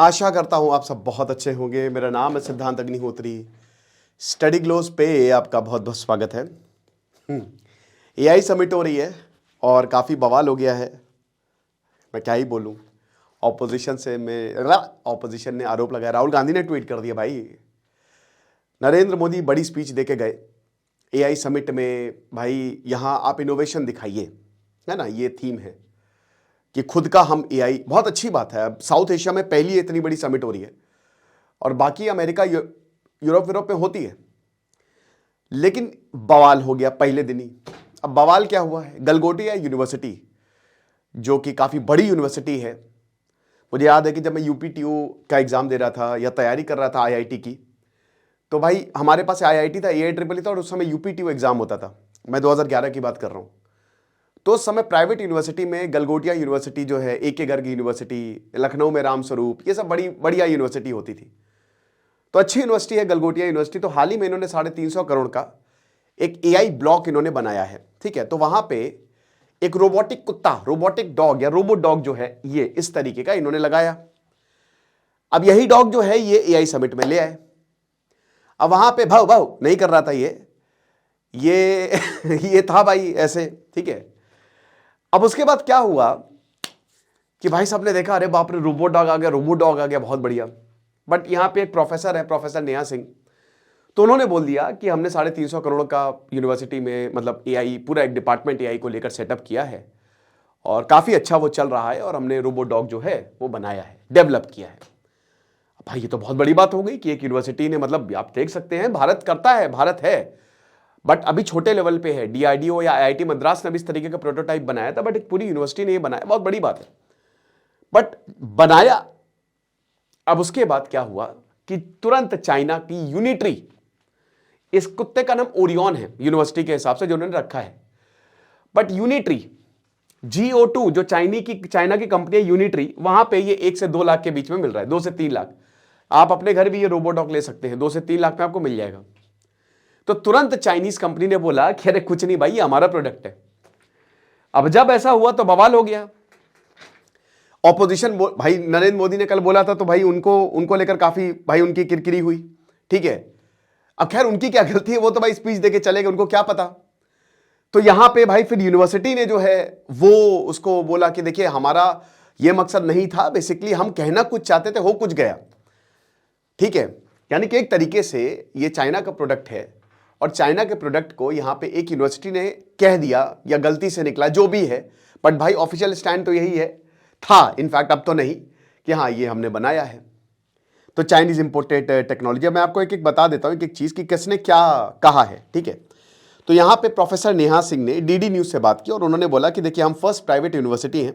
आशा करता हूँ आप सब बहुत अच्छे होंगे। मेरा नाम है सिद्धांत अग्निहोत्री। स्टडी ग्लोस पे आपका बहुत बहुत स्वागत है। एआई समिट हो रही है और काफ़ी बवाल हो गया है। मैं क्या ही बोलूँ। ऑपोजिशन ने आरोप लगाया, राहुल गांधी ने ट्वीट कर दिया, भाई नरेंद्र मोदी बड़ी स्पीच देके गए एआई समिट में, भाई यहाँ आप इनोवेशन दिखाइए, है ना। ये थीम है कि खुद का हम एआई, बहुत अच्छी बात है। अब साउथ एशिया में पहली इतनी बड़ी समिट हो रही है और बाकी अमेरिका यूरोप में होती है, लेकिन बवाल हो गया पहले दिन ही। अब बवाल क्या हुआ है, गलगोटिया यूनिवर्सिटी जो कि काफ़ी बड़ी यूनिवर्सिटी है, मुझे याद है कि जब मैं यूपीटीयू का एग्ज़ाम दे रहा था या तैयारी कर रहा था आईआईटी की, तो भाई हमारे पास आईआईटी था, AIEEE था और उस समय यूपीटीयू एग्ज़ाम होता था। मैं 2011 की बात कर रहा हूँ। तो उस समय प्राइवेट यूनिवर्सिटी में गलगोटिया यूनिवर्सिटी जो है, AK गर्ग यूनिवर्सिटी, लखनऊ में राम स्वरूप, ये सब बड़ी बढ़िया यूनिवर्सिटी होती थी। तो अच्छी यूनिवर्सिटी है गलगोटिया यूनिवर्सिटी। तो हाल ही में इन्होंने 350 करोड़ का एक एआई ब्लॉक इन्होंने बनाया है, ठीक है। तो वहां पे एक रोबोटिक कुत्ता, रोबोटिक डॉग या रोबोट डॉग जो है, ये इस तरीके का इन्होंने लगाया। अब यही डॉग जो है ये एआई समिट में ले आए। अब वहां पे भाव भाव नहीं कर रहा था ये ये था भाई ऐसे, ठीक है। अब उसके बाद क्या हुआ कि भाई साहब ने देखा, अरे बाप रे, रोबोट डॉग आ गया, रोबोट डॉग आ गया, बहुत बढ़िया। बट यहां पे एक प्रोफेसर है, प्रोफेसर नेहा सिंह, तो उन्होंने बोल दिया कि हमने 350 करोड़ का यूनिवर्सिटी में, मतलब एआई, पूरा एक डिपार्टमेंट एआई को लेकर सेटअप किया है और काफी अच्छा वो चल रहा है और हमने रोबोट डॉग जो है वो बनाया है, डेवलप किया है। भाई ये तो बहुत बड़ी बात हो गई कि एक यूनिवर्सिटी ने, मतलब आप देख सकते हैं भारत करता है, भारत है, बट अभी छोटे लेवल पे है। DRDO या IIT मद्रास ने भी इस तरीके का प्रोटोटाइप बनाया था, बट एक पूरी यूनिवर्सिटी ने ये बनाया, बहुत बड़ी बात है। बट बनाया, अब उसके बाद क्या हुआ कि तुरंत चाइना की यूनिट्री, इस कुत्ते का नाम ओरियन है यूनिवर्सिटी के हिसाब से जो उन्होंने रखा है, बट यूनिट्री GO2 जो चाइना की कंपनी है यूनिट्री, वहां पे ये 1 से 2 लाख के बीच में मिल रहा है, 2 से 3 लाख। आप अपने घर भी ये रोबोडॉग ले सकते हैं, 2 से 3 लाख में आपको मिल जाएगा। तो तुरंत चाइनीज कंपनी ने बोला कि अरे कुछ नहीं भाई, ये हमारा प्रोडक्ट है। अब जब ऐसा हुआ तो बवाल हो गया। ऑपोजिशन, भाई नरेंद्र मोदी ने कल बोला था, तो भाई उनको लेकर काफी भाई उनकी किरकिरी हुई, ठीक है। अब खैर उनकी क्या गलती है, वो तो भाई स्पीच देके चले गए, उनको क्या पता। तो यहां पे भाई फिर यूनिवर्सिटी ने जो है वो उसको बोला कि देखिए हमारा ये मकसद नहीं था, बेसिकली हम कहना कुछ चाहते थे, हो कुछ गया, ठीक है। यानी कि एक तरीके से ये चाइना का प्रोडक्ट है और चाइना के प्रोडक्ट को यहां पे एक यूनिवर्सिटी ने कह दिया या गलती से निकला, जो भी है, बट भाई ऑफिशियल स्टैंड तो यही है, था इनफैक्ट, अब तो नहीं, कि हाँ ये हमने बनाया है। तो चाइनीज इंपोर्टेड टेक्नोलॉजी। मैं आपको एक एक बता देता हूं एक चीज कि किसने क्या कहा है, ठीक है। तो यहां पे प्रोफेसर नेहा सिंह ने DD न्यूज से बात की और उन्होंने बोला कि देखिए हम फर्स्ट प्राइवेट यूनिवर्सिटी हैं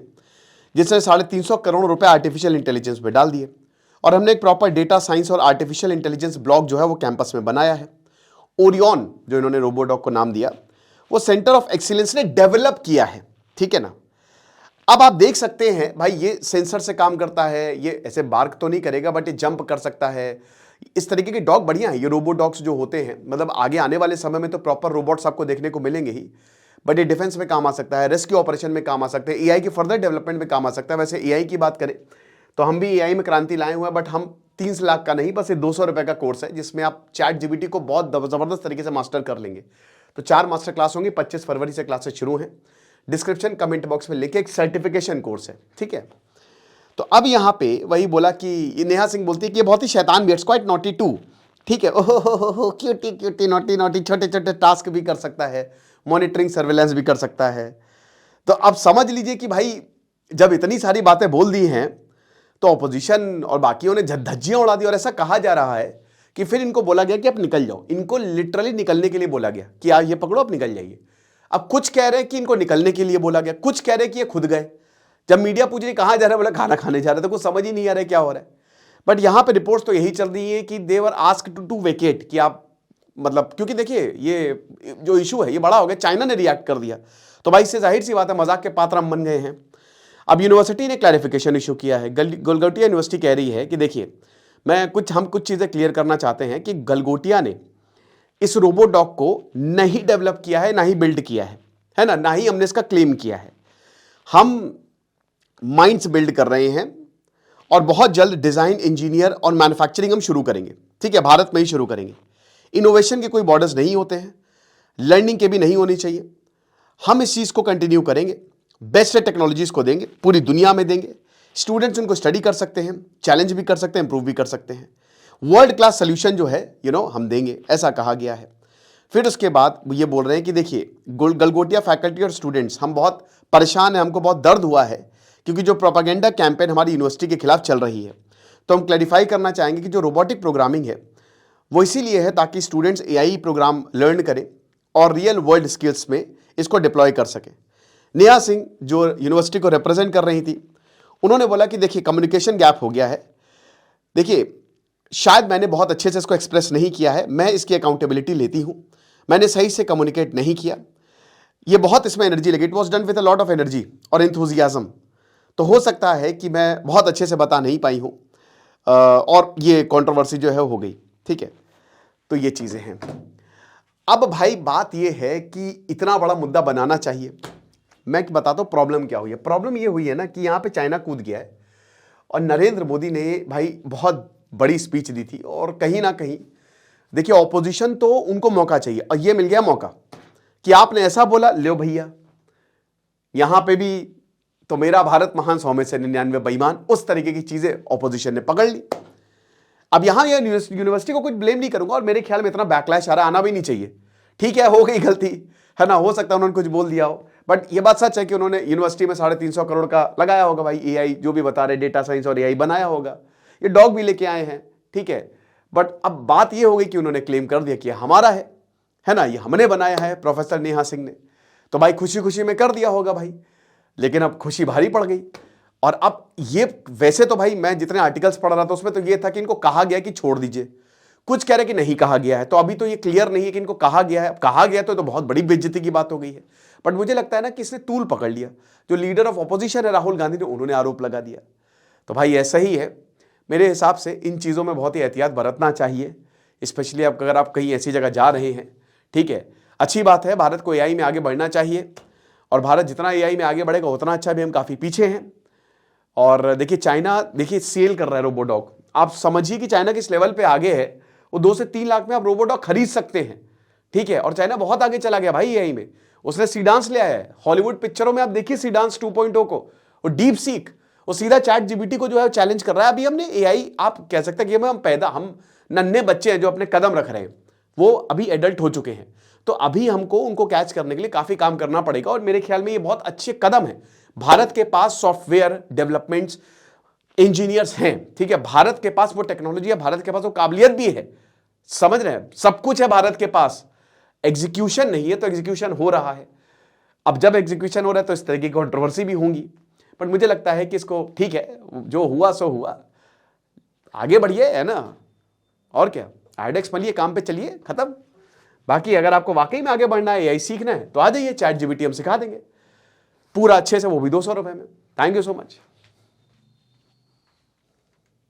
जिसने 350 करोड़ रुपए आर्टिफिशियल इंटेलिजेंस पे डाल दिए और हमने एक प्रॉपर डेटा साइंस और आर्टिफिशियल इंटेलिजेंस ब्लॉक जो है वो कैंपस में बनाया है। ओरियन जो इन्होंने रोबोडॉग को नाम दिया, वो सेंटर ऑफ एक्सीलेंस ने डेवलप किया है, ठीक है ना। अब आप देख सकते हैं भाई ये सेंसर से काम करता है, ये ऐसे बार्क तो नहीं करेगा बट ये जंप कर सकता है। इस तरीके के डॉग बढ़िया है ये रोबोट डॉग्स जो होते हैं, मतलब आगे आने वाले समय में तो प्रॉपर रोबोट्स आपको देखने को मिलेंगे ही, बट ये डिफेंस में काम आ सकता है, रेस्क्यू ऑपरेशन में काम आ सकते हैं, एआई की फर्दर डेवलपमेंट में काम आ सकता है। वैसे एआई की बात करें तो हम भी एआई में क्रांति लाए हुए हैं, बट हम 30 लाख का नहीं, बस ये 200 रुपए का कोर्स है जिसमें आप ChatGPT को बहुत जबरदस्त तरीके से मास्टर कर लेंगे। तो 4 मास्टर क्लास होंगी, 25 फरवरी से क्लासेस शुरू हैं। डिस्क्रिप्शन कमेंट बॉक्स में लिखे, एक सर्टिफिकेशन कोर्स है, ठीक है। तो अब यहां पे वही बोला कि नेहा सिंह बोलती है कि ये बहुत ही शैतान भी, इट्स क्वाइट नॉटी टू, ठीक है। ओहो क्यूटी क्यूटी नॉटी नॉटी, छोटे छोटे टास्क भी कर सकता है, मॉनिटरिंग सर्वेलेंस भी कर सकता है। तो अब समझ लीजिए कि भाई जब इतनी सारी बातें बोल दी हैं तो ऑपोजिशन और बाकियों ने धज्जियां उड़ा दी और ऐसा कहा जा रहा है कि फिर इनको बोला गया कि आप निकल जाओ। इनको लिटरली निकलने के लिए बोला गया कि यार ये पकड़ो, आप निकल जाइए। अब कुछ कह रहे हैं कि इनको निकलने के लिए बोला गया, कुछ कह रहे हैं कि ये खुद गए। जब मीडिया पूछ रही कहां जा रहा है, बोला खाना खाने जा रहे, तो कुछ समझ ही नहीं आ रहा है क्या हो रहा है। बट यहां पे रिपोर्ट्स तो यही चल रही है कि दे वर आस्क्ड टू वेकेट, कि आप, मतलब क्योंकि देखिए ये जो इशू है ये बड़ा हो गया, चाइना ने रिएक्ट कर दिया, तो भाई इससे जाहिर सी बात है मजाक के पात्र हम बन गए हैं। अब यूनिवर्सिटी ने क्लैरिफिकेशन इशू किया है। गलगोटिया यूनिवर्सिटी कह रही है कि देखिए हम कुछ चीजें क्लियर करना चाहते हैं कि गलगोटिया ने इस रोबोट डॉग को नहीं डेवलप किया है, ना ही बिल्ड किया है ना, ना ही हमने इसका क्लेम किया है। हम माइंड्स बिल्ड कर रहे हैं और बहुत जल्द डिज़ाइन, इंजीनियर और मैन्युफैक्चरिंग हम शुरू करेंगे। ठीक है, भारत में ही शुरू करेंगे। इनोवेशन के कोई बॉर्डर्स नहीं होते हैं, लर्निंग के भी नहीं होनी चाहिए। हम इस चीज़ को कंटिन्यू करेंगे, बेस्ट टेक्नोलॉजीज को देंगे, पूरी दुनिया में देंगे। स्टूडेंट्स उनको स्टडी कर सकते हैं, चैलेंज भी कर सकते हैं, इंप्रूव भी कर सकते हैं। वर्ल्ड क्लास सोल्यूशन जो है हम देंगे, ऐसा कहा गया है। फिर उसके बाद ये बोल रहे हैं कि देखिए, गलगोटिया फैकल्टी और स्टूडेंट्स हम बहुत परेशान हैं, हमको बहुत दर्द हुआ है क्योंकि जो प्रोपागेंडा कैंपेन हमारी यूनिवर्सिटी के खिलाफ चल रही है। तो हम क्लैरिफाई करना चाहेंगे कि जो रोबोटिक प्रोग्रामिंग है वो इसीलिए है ताकि स्टूडेंट्स एआई प्रोग्राम लर्न करें और रियल वर्ल्ड स्किल्स में इसको डिप्लॉय कर सकें। नेहा सिंह जो यूनिवर्सिटी को रिप्रेजेंट कर रही थी, उन्होंने बोला कि देखिए कम्युनिकेशन गैप हो गया है। देखिए शायद मैंने बहुत अच्छे से इसको एक्सप्रेस नहीं किया है, मैं इसकी अकाउंटेबिलिटी लेती हूं, मैंने सही से कम्युनिकेट नहीं किया। ये बहुत इसमें एनर्जी लगी, it was done with a lot of energy और एंथुजियाज्म। तो हो सकता है कि मैं बहुत अच्छे से बता नहीं पाई हूं और ये कंट्रोवर्सी जो है हो गई। ठीक है, तो ये चीज़ें हैं। अब भाई बात ये है कि इतना बड़ा मुद्दा बनाना चाहिए। मैं बताता हूँ प्रॉब्लम क्या हुई है। प्रॉब्लम ये हुई है ना कि यहाँ पे चाइना कूद गया है और नरेंद्र मोदी ने भाई बहुत बड़ी स्पीच दी थी और कहीं ना कहीं देखिए ऑपोजिशन तो उनको मौका चाहिए और ये मिल गया मौका कि आपने ऐसा बोला, लो भैया यहां पे भी तो मेरा भारत महान 100 में से 99 बेईमान, उस तरीके की चीजें ऑपोजिशन ने पकड़ ली। अब यहां ये यूनिवर्सिटी को कुछ ब्लेम नहीं करूंगा और मेरे ख्याल में इतना बैकलैश आ रहा, आना भी नहीं चाहिए। ठीक है, हो गई गलती है ना, हो सकता है उन्होंने कुछ बोल दिया हो, बट ये बात सच है कि उन्होंने यूनिवर्सिटी में 350 करोड़ का लगाया होगा भाई। एआई जो भी बता रहे, डेटा साइंस और एआई बनाया होगा, ये डॉग भी लेके आए हैं। ठीक है, बट अब बात ये हो गई कि उन्होंने क्लेम कर दिया कि हमारा है ना, ये हमने बनाया है प्रोफेसर नेहा सिंह ने। तो भाई खुशी खुशी में कर दिया होगा भाई, लेकिन अब खुशी भारी पड़ गई। और अब ये वैसे तो भाई मैं जितने आर्टिकल्स पढ़ रहा था उसमें तो ये था कि इनको कहा गया कि छोड़ दीजिए, कुछ कह रहे कि नहीं कहा गया है। तो अभी तो ये क्लियर नहीं है कि इनको कहा गया है। कहा गया तो बहुत बड़ी बेइज्जती की बात हो गई है। बट मुझे लगता है ना कि इसने तूल पकड़ लिया। जो लीडर ऑफ ऑपोजिशन है राहुल गांधी ने, उन्होंने आरोप लगा दिया। तो भाई ऐसा ही है, मेरे हिसाब से इन चीज़ों में बहुत ही एहतियात बरतना चाहिए, स्पेशली अब अगर आप कहीं ऐसी जगह जा रहे हैं। ठीक है, अच्छी बात है, भारत को एआई में आगे बढ़ना चाहिए और भारत जितना एआई में आगे बढ़ेगा उतना अच्छा भी। हम काफ़ी पीछे हैं। और देखिए चाइना देखिए सेल कर रहा है रोबोडॉग। आप समझिए कि चाइना किस लेवल पे आगे है। वो 2 से 3 लाख में आप रोबोडॉग खरीद सकते हैं। ठीक है, और चाइना बहुत आगे चला गया भाई एआई में। उसने सीडांस ले आया है। हॉलीवुड पिक्चरों में आप देखिए सीडांस 2.0 को, और डीप सीक, वो सीधा चैट जीपीटी को जो है चैलेंज कर रहा है। अभी हमने एआई, आप कह सकते हैं कि हम नन्हे बच्चे हैं जो अपने कदम रख रहे हैं, वो अभी एडल्ट हो चुके हैं। तो अभी हमको उनको कैच करने के लिए काफी काम करना पड़ेगा और मेरे ख्याल में ये बहुत अच्छे कदम है। भारत के पास सॉफ्टवेयर डेवलपमेंट्स इंजीनियर्स हैं। ठीक है, भारत के पास वो टेक्नोलॉजी है, भारत के पास वो काबिलियत भी है। समझ रहे हैं, सब कुछ है भारत के पास। एग्जीक्यूशन नहीं है, तो एग्जीक्यूशन हो रहा है। अब जब एग्जीक्यूशन हो रहा है तो इस तरह की कंट्रोवर्सी भी होंगी, बट मुझे लगता है कि इसको ठीक है, जो हुआ सो हुआ, आगे बढ़िए, है ना। और क्या, आइडेक्स मलिए, काम पे चलिए, खत्म। बाकी अगर आपको वाकई में आगे बढ़ना है, एआई सीखना है, तो आ जाइए, चैट जीपीटी हम सिखा देंगे पूरा अच्छे से, वो भी 200 रुपए में। Thank you so much.